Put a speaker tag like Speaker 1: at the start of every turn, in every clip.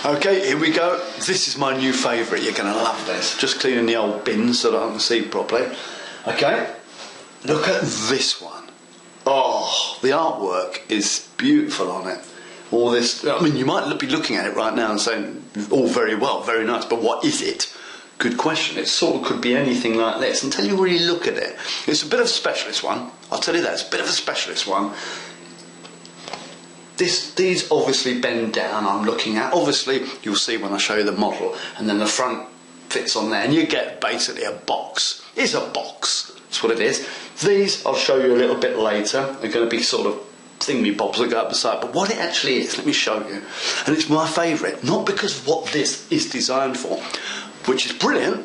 Speaker 1: Okay, here we go. This is my new favourite. You're going to love this. Just cleaning the old bins so that I can see properly. Okay, look at this one. Oh, the artwork is beautiful on it. All this, I mean, you might be looking at it right now and saying, all very well, very nice, but what is it? Good question. It sort of could be anything like this. Until you really look at it. It's a bit of a specialist one. I'll tell you that. It's a bit of a specialist one. These obviously bend down, I'm looking at. Obviously, you'll see when I show you the model, and then the front fits on there, and you get basically a box. It's a box. That's what it is. These, I'll show you a little bit later. They're going to be sort of thingy-bobs that go up the side. But what it actually is, let me show you. And it's my favourite. Not because of what this is designed for, which is brilliant,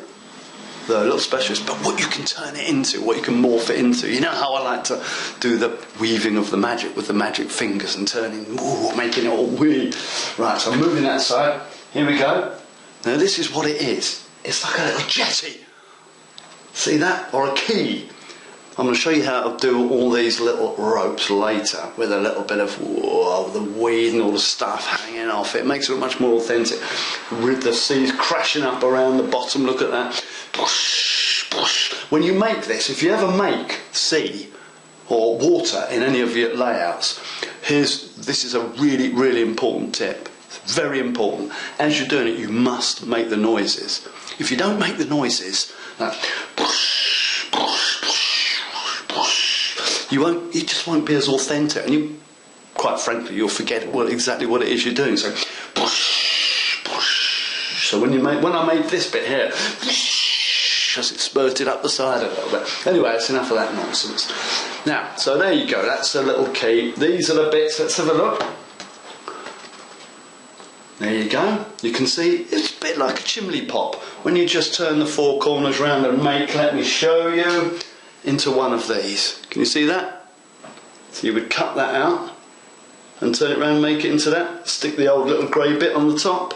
Speaker 1: the little specialist, but what you can turn it into, what you can morph it into. You know how I like to do the weaving of the magic with the magic fingers and turning, ooh, making it all weird. Right, so I'm moving that aside. Here we go. Now this is what it is. It's like a little jetty. See that? Or a key. I'm going to show you how to do all these little ropes later with a little bit of the weed and all the stuff hanging off. It makes it look much more authentic. The sea's crashing up around the bottom, look at that. When you make this, if you ever make sea or water in any of your layouts, this is a really, really important tip. It's very important. As you're doing it, you must make the noises. If you don't make the noises, you just won't be as authentic, and you, quite frankly, you'll forget exactly what it is you're doing. So, so when I made this bit here, as it spurted up the side a little bit. Anyway, that's enough of that nonsense. Now, so there you go. That's a little key. These are the bits. Let's have a look. There you go. You can see it's a bit like a chimney pop. When you just turn the four corners round and let me show you, into one of these. Can you see that? So you would cut that out and turn it around and make it into that. Stick the old little grey bit on the top.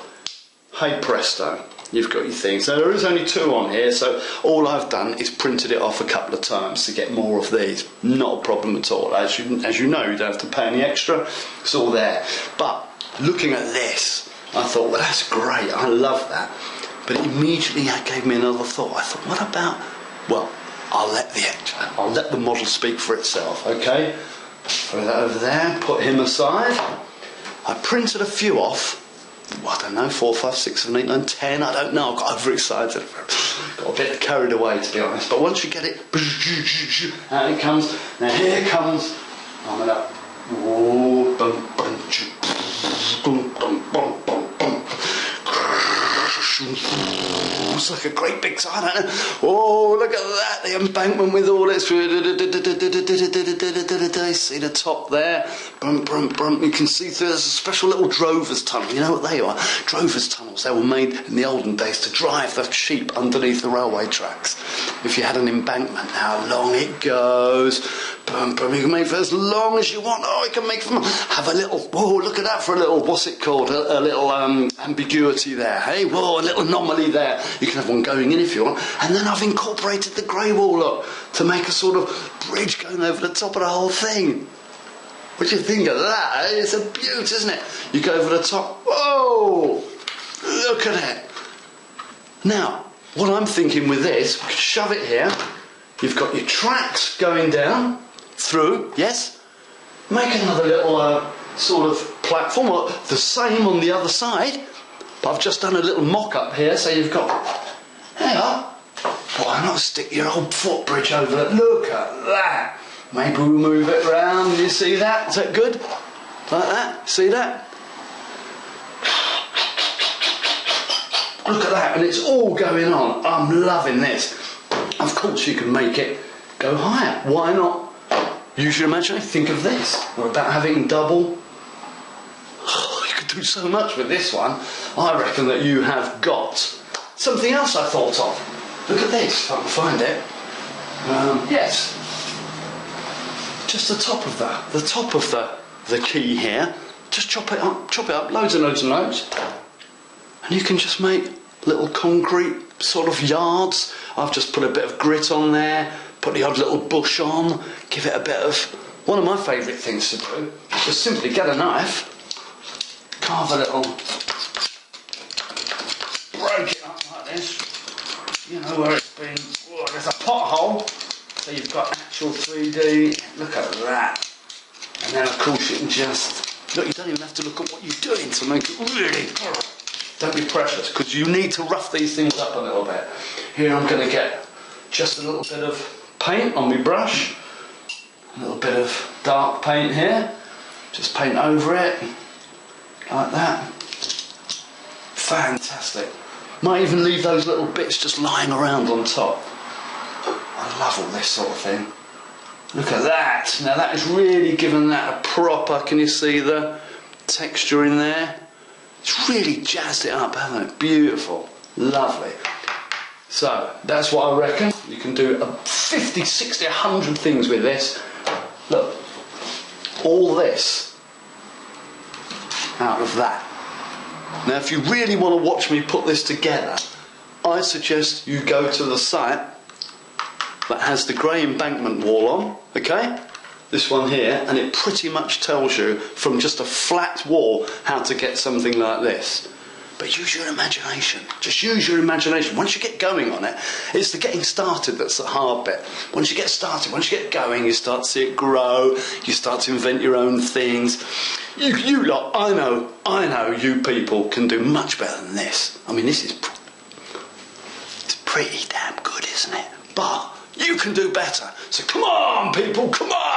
Speaker 1: Hey presto, you've got your thing. So there is only two on here, so all I've done is printed it off a couple of times to get more of these. Not a problem at all. As you know, you don't have to pay any extra. It's all there. But looking at this, I thought, well, that's great. I love that. But it immediately gave me another thought. I thought, what about, well, I'll let the model speak for itself, okay? Throw that over there, put him aside. I printed a few off. I don't know, 4, 5, 6, 7, 8, 9, 10, I don't know. I got overexcited. Got a bit carried away, to be honest. But once you get it, out it comes. Now here comes, I'm gonna, it's like a great big sign. Oh, look at that, the embankment with all its, see the top there, you can see there's a special little drover's tunnel. You know what they are? Drover's tunnels. They were made in the olden days to drive the sheep underneath the railway tracks. If you had an embankment, how long it goes, you can make it for as long as you want. Oh, you can make from, have a little, whoa, look at that for a little, what's it called, a little ambiguity there, hey, whoa, a little anomaly there. You can have one going in if you want. And then I've incorporated the grey wall up to make a sort of bridge going over the top of the whole thing. What do you think of that? It's a beaut, isn't it? You go over the top, whoa, look at it. Now, what I'm thinking with this, shove it here, you've got your tracks going down, through, yes? Make another little sort of platform, or the same on the other side, but I've just done a little mock-up here, so you've got, hang on, why not stick your old footbridge over it? Look at that. Maybe we'll move it round, you see that? Is that good? Like that, see that? Look at that, and it's all going on. I'm loving this. Of course you can make it go higher. Why not? Use your imagination. Think of this. Or about having double. Oh, you could do so much with this one. I reckon that you have got something else I thought of. Look at this, if I can find it. Yes. Just the top of the key here. Just chop it up, loads and loads and loads. And you can just make little concrete sort of yards. I've just put a bit of grit on there, put the odd little bush on, give it a bit of... One of my favourite things to do is simply get a knife, carve a little where it's been, oh, there's a pothole, so you've got actual 3D, look at that. And then of course you can just, look, you don't even have to look at what you're doing to make it really, don't be precious, because you need to rough these things up a little bit. Here I'm going to get just a little bit of paint on my brush, a little bit of dark paint here, just paint over it, like that. Fantastic. Might even leave those little bits just lying around on top. I love all this sort of thing. Look at that. Now that is really giving that a proper, can you see the texture in there? It's really jazzed it up, hasn't it? Beautiful. Lovely. So that's what I reckon. You can do 50, 60, 100 things with this. Look, all this out of that. Now if you really want to watch me put this together, I suggest you go to the site that has the grey embankment wall on, okay? This one here, and it pretty much tells you from just a flat wall how to get something like this. But use your imagination. Just use your imagination. Once you get going on it, it's the getting started that's the hard bit. Once you get started, once you get going, you start to see it grow, you start to invent your own things. You lot, I know you people can do much better than this. I mean, this is it's pretty damn good, isn't it? But you can do better. So come on, people, come on!